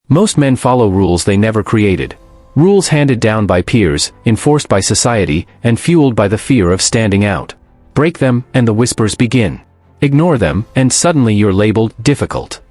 Most men follow rules they never created. Rules handed down by peers, enforced by society, and fueled by the fear of standing out. Break them, and the whispers begin. Ignore them, and suddenly you're labeled difficult.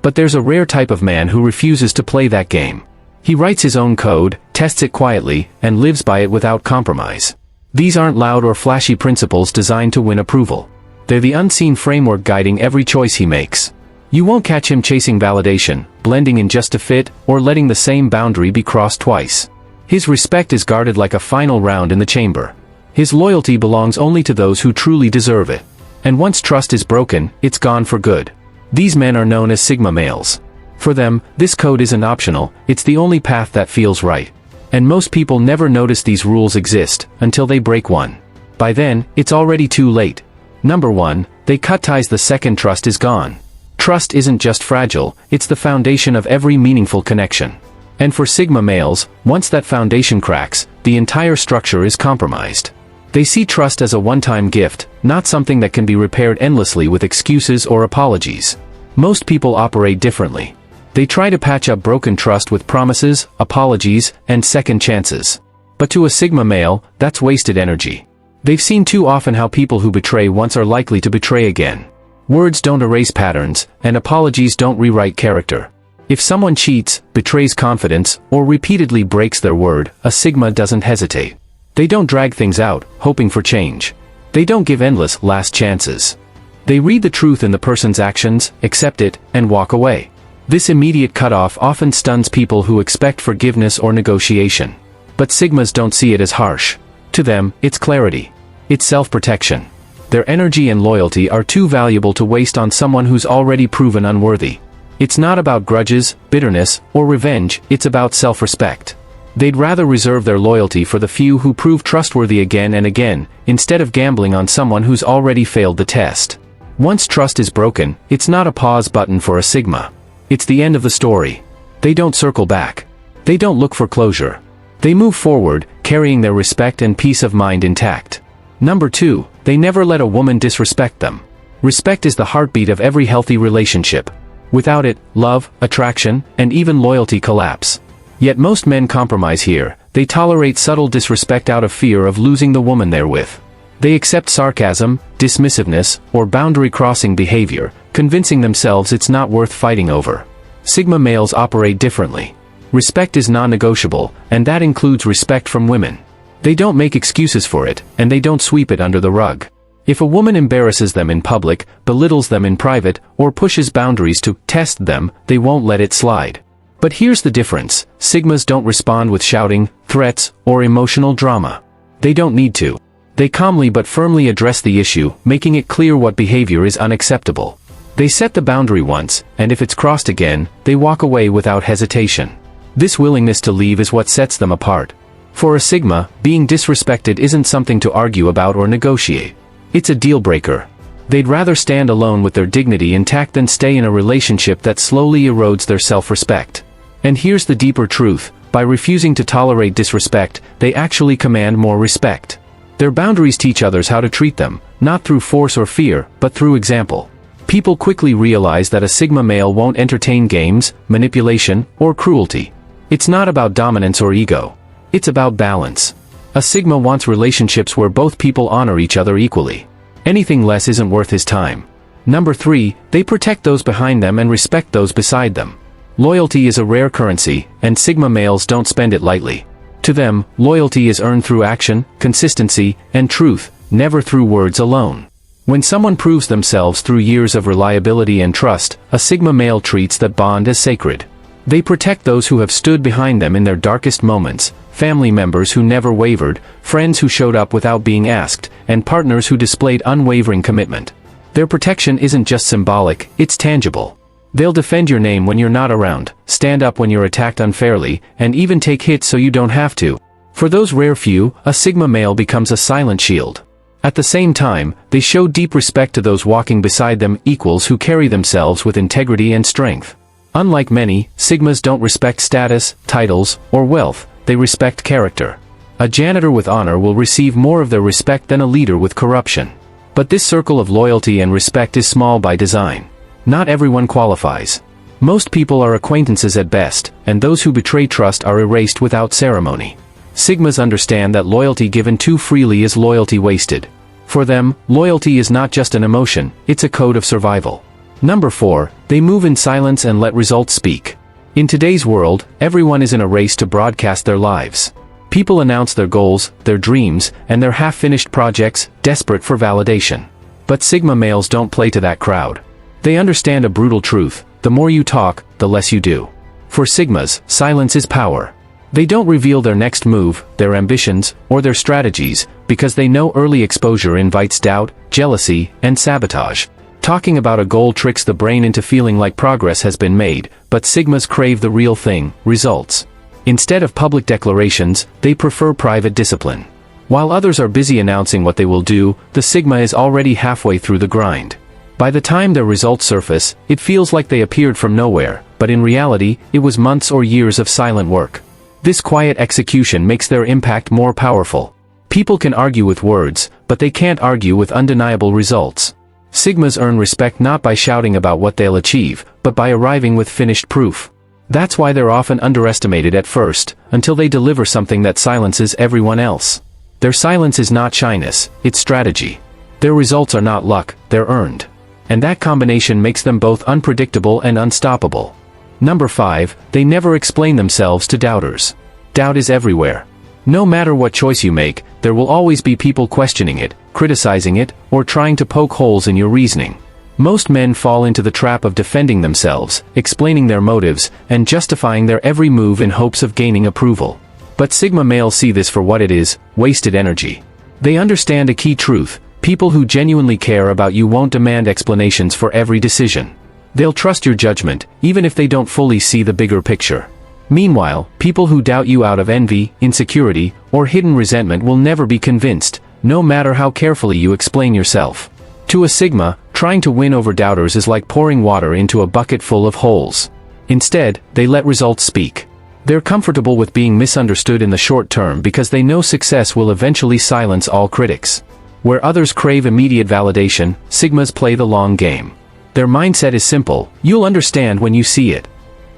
But there's a rare type of man who refuses to play that game. He writes his own code, tests it quietly, and lives by it without compromise. These aren't loud or flashy principles designed to win approval. They're the unseen framework guiding every choice he makes. You won't catch him chasing validation, blending in just to fit, or letting the same boundary be crossed twice. His respect is guarded like a final round in the chamber. His loyalty belongs only to those who truly deserve it. And once trust is broken, it's gone for good. These men are known as Sigma males. For them, this code isn't optional, it's the only path that feels right. And most people never notice these rules exist, until they break one. By then, it's already too late. Number 1, they cut ties the second trust is gone. Trust isn't just fragile, it's the foundation of every meaningful connection. And for Sigma males, once that foundation cracks, the entire structure is compromised. They see trust as a one-time gift, not something that can be repaired endlessly with excuses or apologies. Most people operate differently. They try to patch up broken trust with promises, apologies, and second chances. But to a Sigma male, that's wasted energy. They've seen too often how people who betray once are likely to betray again. Words don't erase patterns, and apologies don't rewrite character. If someone cheats, betrays confidence, or repeatedly breaks their word, a Sigma doesn't hesitate. They don't drag things out, hoping for change. They don't give endless last chances. They read the truth in the person's actions, accept it, and walk away. This immediate cutoff often stuns people who expect forgiveness or negotiation. But Sigmas don't see it as harsh. To them, it's clarity. It's self-protection. Their energy and loyalty are too valuable to waste on someone who's already proven unworthy. It's not about grudges, bitterness, or revenge, it's about self-respect. They'd rather reserve their loyalty for the few who prove trustworthy again and again, instead of gambling on someone who's already failed the test. Once trust is broken, it's not a pause button for a Sigma. It's the end of the story. They don't circle back. They don't look for closure. They move forward, carrying their respect and peace of mind intact. Number 2, they never let a woman disrespect them. Respect is the heartbeat of every healthy relationship. Without it, love, attraction, and even loyalty collapse. Yet most men compromise here. They tolerate subtle disrespect out of fear of losing the woman they're with. They accept sarcasm, dismissiveness, or boundary-crossing behavior, convincing themselves it's not worth fighting over. Sigma males operate differently. Respect is non-negotiable, and that includes respect from women. They don't make excuses for it, and they don't sweep it under the rug. If a woman embarrasses them in public, belittles them in private, or pushes boundaries to test them, they won't let it slide. But here's the difference: Sigmas don't respond with shouting, threats, or emotional drama. They don't need to. They calmly but firmly address the issue, making it clear what behavior is unacceptable. They set the boundary once, and if it's crossed again, they walk away without hesitation. This willingness to leave is what sets them apart. For a Sigma, being disrespected isn't something to argue about or negotiate. It's a deal breaker. They'd rather stand alone with their dignity intact than stay in a relationship that slowly erodes their self-respect. And here's the deeper truth: by refusing to tolerate disrespect, they actually command more respect. Their boundaries teach others how to treat them, not through force or fear, but through example. People quickly realize that a Sigma male won't entertain games, manipulation, or cruelty. It's not about dominance or ego. It's about balance. A Sigma wants relationships where both people honor each other equally. Anything less isn't worth his time. Number 3, they protect those behind them and respect those beside them. Loyalty is a rare currency, and Sigma males don't spend it lightly. To them, loyalty is earned through action, consistency, and truth, never through words alone. When someone proves themselves through years of reliability and trust, a Sigma male treats that bond as sacred. They protect those who have stood behind them in their darkest moments, family members who never wavered, friends who showed up without being asked, and partners who displayed unwavering commitment. Their protection isn't just symbolic, it's tangible. They'll defend your name when you're not around, stand up when you're attacked unfairly, and even take hits so you don't have to. For those rare few, a Sigma male becomes a silent shield. At the same time, they show deep respect to those walking beside them, equals who carry themselves with integrity and strength. Unlike many, Sigmas don't respect status, titles, or wealth, they respect character. A janitor with honor will receive more of their respect than a leader with corruption. But this circle of loyalty and respect is small by design. Not everyone qualifies. Most people are acquaintances at best, and those who betray trust are erased without ceremony. Sigmas understand that loyalty given too freely is loyalty wasted. For them, loyalty is not just an emotion, it's a code of survival. Number 4, they move in silence and let results speak. In today's world, everyone is in a race to broadcast their lives. People announce their goals, their dreams, and their half-finished projects, desperate for validation. But Sigma males don't play to that crowd. They understand a brutal truth: the more you talk, the less you do. For Sigmas, silence is power. They don't reveal their next move, their ambitions, or their strategies, because they know early exposure invites doubt, jealousy, and sabotage. Talking about a goal tricks the brain into feeling like progress has been made, but Sigmas crave the real thing: results. Instead of public declarations, they prefer private discipline. While others are busy announcing what they will do, the Sigma is already halfway through the grind. By the time their results surface, it feels like they appeared from nowhere, but in reality, it was months or years of silent work. This quiet execution makes their impact more powerful. People can argue with words, but they can't argue with undeniable results. Sigmas earn respect not by shouting about what they'll achieve, but by arriving with finished proof. That's why they're often underestimated at first, until they deliver something that silences everyone else. Their silence is not shyness, it's strategy. Their results are not luck, they're earned. And that combination makes them both unpredictable and unstoppable. Number 5, they never explain themselves to doubters. Doubt is everywhere. No matter what choice you make, there will always be people questioning it, criticizing it, or trying to poke holes in your reasoning. Most men fall into the trap of defending themselves, explaining their motives, and justifying their every move in hopes of gaining approval. But Sigma males see this for what it is: wasted energy. They understand a key truth: people who genuinely care about you won't demand explanations for every decision. They'll trust your judgment, even if they don't fully see the bigger picture. Meanwhile, people who doubt you out of envy, insecurity, or hidden resentment will never be convinced, no matter how carefully you explain yourself. To a Sigma, trying to win over doubters is like pouring water into a bucket full of holes. Instead, they let results speak. They're comfortable with being misunderstood in the short term because they know success will eventually silence all critics. Where others crave immediate validation, Sigmas play the long game. Their mindset is simple: you'll understand when you see it.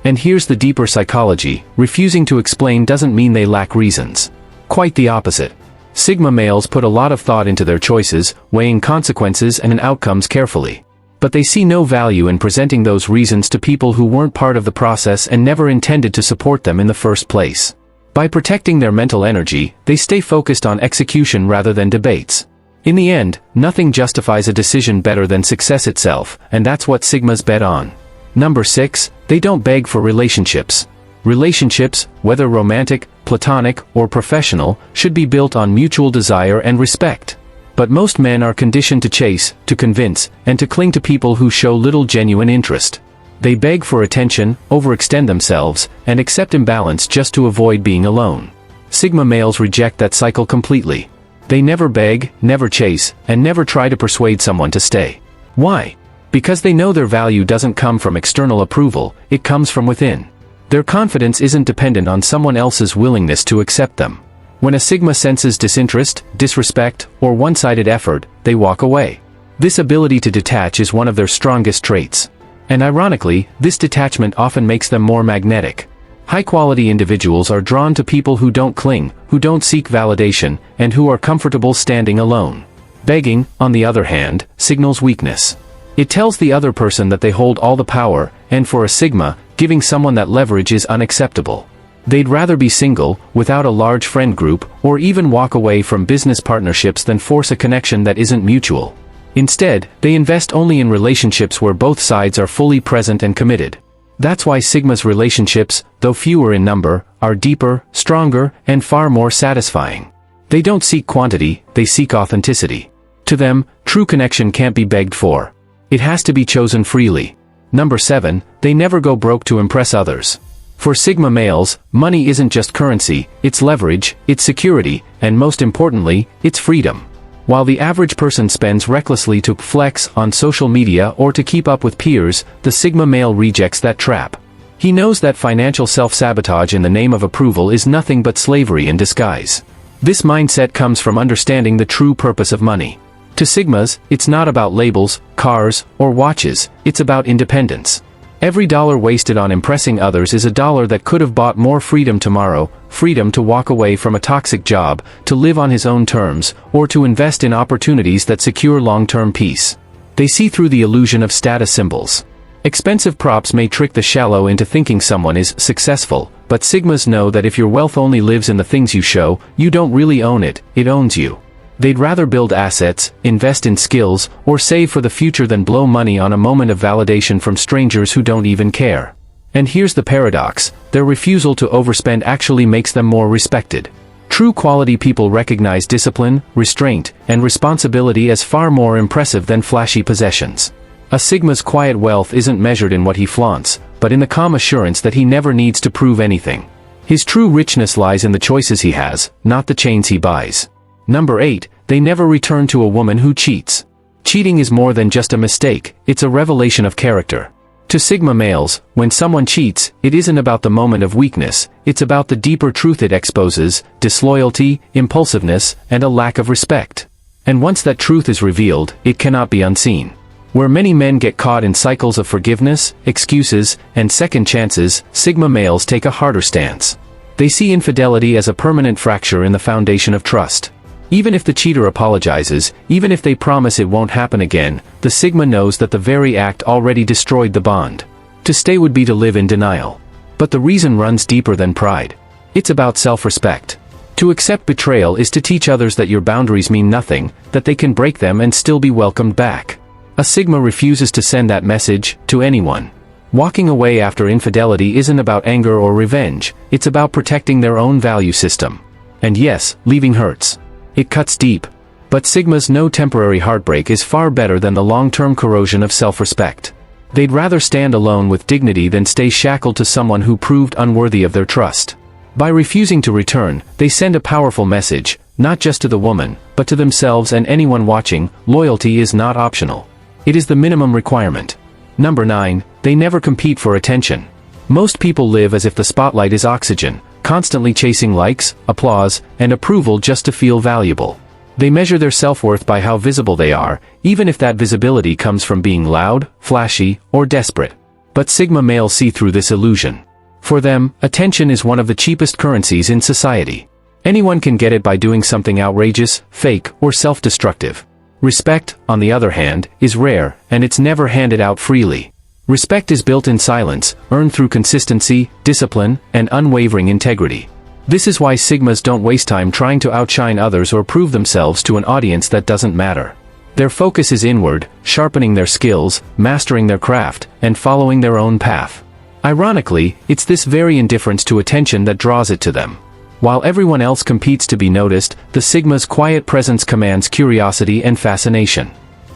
And here's the deeper psychology: refusing to explain doesn't mean they lack reasons. Quite the opposite. Sigma males put a lot of thought into their choices, weighing consequences and outcomes carefully. But they see no value in presenting those reasons to people who weren't part of the process and never intended to support them in the first place. By protecting their mental energy, they stay focused on execution rather than debates. In the end, nothing justifies a decision better than success itself, and that's what Sigmas bet on. Number 6, they don't beg for relationships. Relationships, whether romantic, platonic, or professional, should be built on mutual desire and respect. But most men are conditioned to chase, to convince, and to cling to people who show little genuine interest. They beg for attention, overextend themselves, and accept imbalance just to avoid being alone. Sigma males reject that cycle completely. They never beg, never chase, and never try to persuade someone to stay. Why? Because they know their value doesn't come from external approval, it comes from within. Their confidence isn't dependent on someone else's willingness to accept them. When a Sigma senses disinterest, disrespect, or one-sided effort, they walk away. This ability to detach is one of their strongest traits. And ironically, this detachment often makes them more magnetic. High-quality individuals are drawn to people who don't cling, who don't seek validation, and who are comfortable standing alone. Begging, on the other hand, signals weakness. It tells the other person that they hold all the power, and for a Sigma, giving someone that leverage is unacceptable. They'd rather be single, without a large friend group, or even walk away from business partnerships than force a connection that isn't mutual. Instead, they invest only in relationships where both sides are fully present and committed. That's why Sigma's relationships, though fewer in number, are deeper, stronger, and far more satisfying. They don't seek quantity, they seek authenticity. To them, true connection can't be begged for. It has to be chosen freely. Number 7, they never go broke to impress others. For Sigma males, money isn't just currency, it's leverage, it's security, and most importantly, it's freedom. While the average person spends recklessly to flex on social media or to keep up with peers, the Sigma male rejects that trap. He knows that financial self-sabotage in the name of approval is nothing but slavery in disguise. This mindset comes from understanding the true purpose of money. To Sigmas, it's not about labels, cars, or watches, it's about independence. Every dollar wasted on impressing others is a dollar that could have bought more freedom tomorrow, freedom to walk away from a toxic job, to live on his own terms, or to invest in opportunities that secure long-term peace. They see through the illusion of status symbols. Expensive props may trick the shallow into thinking someone is successful, but Sigmas know that if your wealth only lives in the things you show, you don't really own it, it owns you. They'd rather build assets, invest in skills, or save for the future than blow money on a moment of validation from strangers who don't even care. And here's the paradox: their refusal to overspend actually makes them more respected. True quality people recognize discipline, restraint, and responsibility as far more impressive than flashy possessions. A Sigma's quiet wealth isn't measured in what he flaunts, but in the calm assurance that he never needs to prove anything. His true richness lies in the choices he has, not the chains he buys. Number 8, they never return to a woman who cheats. Cheating is more than just a mistake, it's a revelation of character. To Sigma males, when someone cheats, it isn't about the moment of weakness, it's about the deeper truth it exposes: disloyalty, impulsiveness, and a lack of respect. And once that truth is revealed, it cannot be unseen. Where many men get caught in cycles of forgiveness, excuses, and second chances, Sigma males take a harder stance. They see infidelity as a permanent fracture in the foundation of trust. Even if the cheater apologizes, even if they promise it won't happen again, the Sigma knows that the very act already destroyed the bond. To stay would be to live in denial. But the reason runs deeper than pride. It's about self-respect. To accept betrayal is to teach others that your boundaries mean nothing, that they can break them and still be welcomed back. A Sigma refuses to send that message to anyone. Walking away after infidelity isn't about anger or revenge, it's about protecting their own value system. And yes, leaving hurts. It cuts deep. But Sigmas know temporary heartbreak is far better than the long-term corrosion of self-respect. They'd rather stand alone with dignity than stay shackled to someone who proved unworthy of their trust. By refusing to return, they send a powerful message, not just to the woman, but to themselves and anyone watching: loyalty is not optional. It is the minimum requirement. Number 9, they never compete for attention. Most people live as if the spotlight is oxygen, constantly chasing likes, applause, and approval just to feel valuable. They measure their self-worth by how visible they are, even if that visibility comes from being loud, flashy, or desperate. But Sigma males see through this illusion. For them, attention is one of the cheapest currencies in society. Anyone can get it by doing something outrageous, fake, or self-destructive. Respect, on the other hand, is rare, and it's never handed out freely. Respect is built in silence, earned through consistency, discipline, and unwavering integrity. This is why Sigmas don't waste time trying to outshine others or prove themselves to an audience that doesn't matter. Their focus is inward, sharpening their skills, mastering their craft, and following their own path. Ironically, it's this very indifference to attention that draws it to them. While everyone else competes to be noticed, the Sigma's quiet presence commands curiosity and fascination.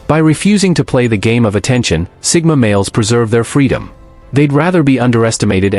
By refusing to play the game of attention, Sigma males preserve their freedom. They'd rather be underestimated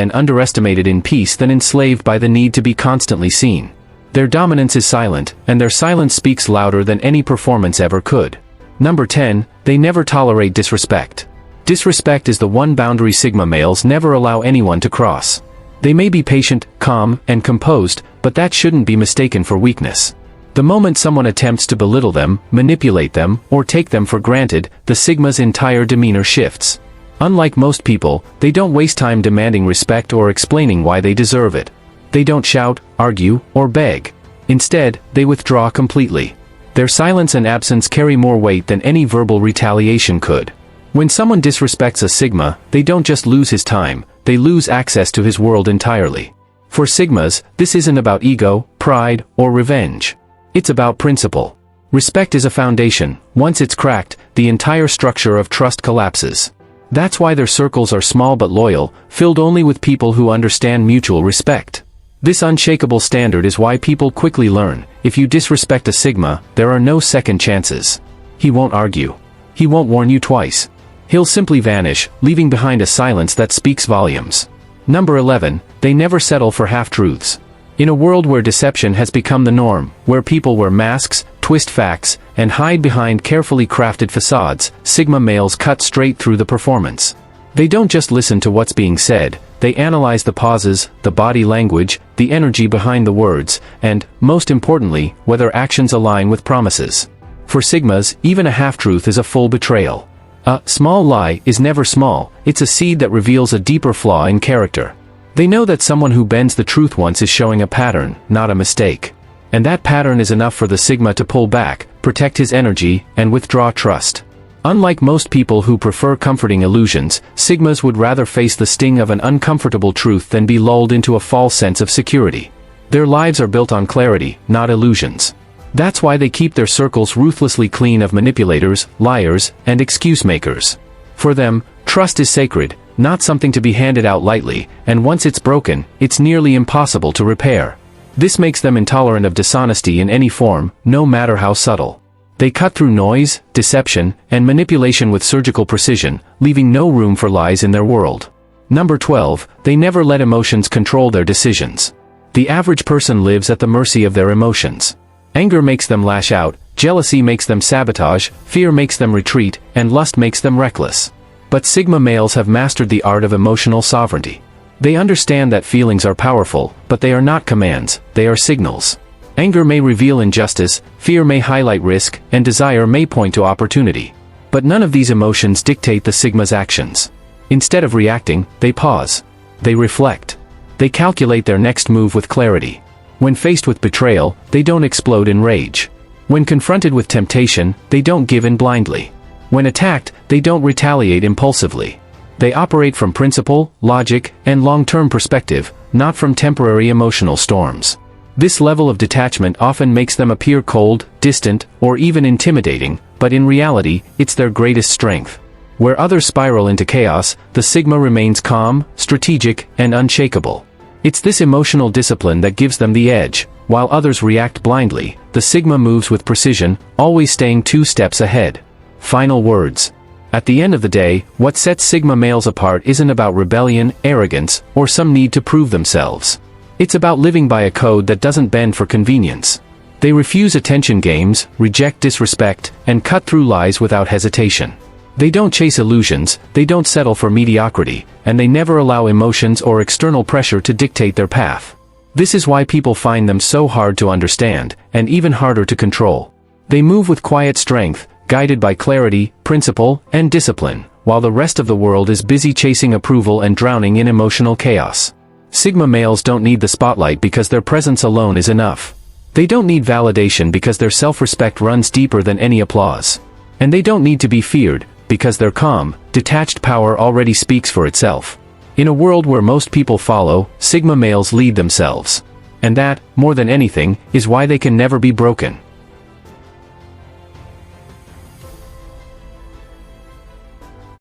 in peace than enslaved by the need to be constantly seen. Their dominance is silent, and their silence speaks louder than any performance ever could. Number 10, they never tolerate disrespect. Disrespect is the one boundary Sigma males never allow anyone to cross. They may be patient, calm, and composed, but that shouldn't be mistaken for weakness. The moment someone attempts to belittle them, manipulate them, or take them for granted, the Sigma's entire demeanor shifts. Unlike most people, they don't waste time demanding respect or explaining why they deserve it. They don't shout, argue, or beg. Instead, they withdraw completely. Their silence and absence carry more weight than any verbal retaliation could. When someone disrespects a Sigma, they don't just lose his time, they lose access to his world entirely. For Sigmas, this isn't about ego, pride, or revenge. It's about principle. Respect is a foundation. Once it's cracked, the entire structure of trust collapses. That's why their circles are small but loyal, filled only with people who understand mutual respect. This unshakable standard is why people quickly learn: if you disrespect a Sigma, there are no second chances. He won't argue. He won't warn you twice. He'll simply vanish, leaving behind a silence that speaks volumes. Number 11, they never settle for half-truths. In a world where deception has become the norm, where people wear masks, twist facts, and hide behind carefully crafted facades, Sigma males cut straight through the performance. They don't just listen to what's being said, they analyze the pauses, the body language, the energy behind the words, and, most importantly, whether actions align with promises. For Sigmas, even a half-truth is a full betrayal. A small lie is never small, it's a seed that reveals a deeper flaw in character. They know that someone who bends the truth once is showing a pattern, not a mistake. And that pattern is enough for the Sigma to pull back, protect his energy, and withdraw trust. Unlike most people who prefer comforting illusions, Sigmas would rather face the sting of an uncomfortable truth than be lulled into a false sense of security. Their lives are built on clarity, not illusions. That's why they keep their circles ruthlessly clean of manipulators, liars, and excuse-makers. For them, trust is sacred, not something to be handed out lightly, and once it's broken, it's nearly impossible to repair. This makes them intolerant of dishonesty in any form, no matter how subtle. They cut through noise, deception, and manipulation with surgical precision, leaving no room for lies in their world. Number 12, they never let emotions control their decisions. The average person lives at the mercy of their emotions. Anger makes them lash out, jealousy makes them sabotage, fear makes them retreat, and lust makes them reckless. But Sigma males have mastered the art of emotional sovereignty. They understand that feelings are powerful, but they are not commands, they are signals. Anger may reveal injustice, fear may highlight risk, and desire may point to opportunity. But none of these emotions dictate the Sigma's actions. Instead of reacting, they pause. They reflect. They calculate their next move with clarity. When faced with betrayal, they don't explode in rage. When confronted with temptation, they don't give in blindly. When attacked, they don't retaliate impulsively. They operate from principle, logic, and long-term perspective, not from temporary emotional storms. This level of detachment often makes them appear cold, distant, or even intimidating, but in reality, it's their greatest strength. Where others spiral into chaos, the Sigma remains calm, strategic, and unshakable. It's this emotional discipline that gives them the edge. While others react blindly, the Sigma moves with precision, always staying 2 steps ahead. Final words. At the end of the day, what sets Sigma males apart isn't about rebellion, arrogance, or some need to prove themselves. It's about living by a code that doesn't bend for convenience. They refuse attention games, reject disrespect, and cut through lies without hesitation. They don't chase illusions, they don't settle for mediocrity, and they never allow emotions or external pressure to dictate their path. This is why people find them so hard to understand, and even harder to control. They move with quiet strength, guided by clarity, principle, and discipline, while the rest of the world is busy chasing approval and drowning in emotional chaos. Sigma males don't need the spotlight because their presence alone is enough. They don't need validation because their self-respect runs deeper than any applause. And they don't need to be feared, because their calm, detached power already speaks for itself. In a world where most people follow, Sigma males lead themselves. And that, more than anything, is why they can never be broken.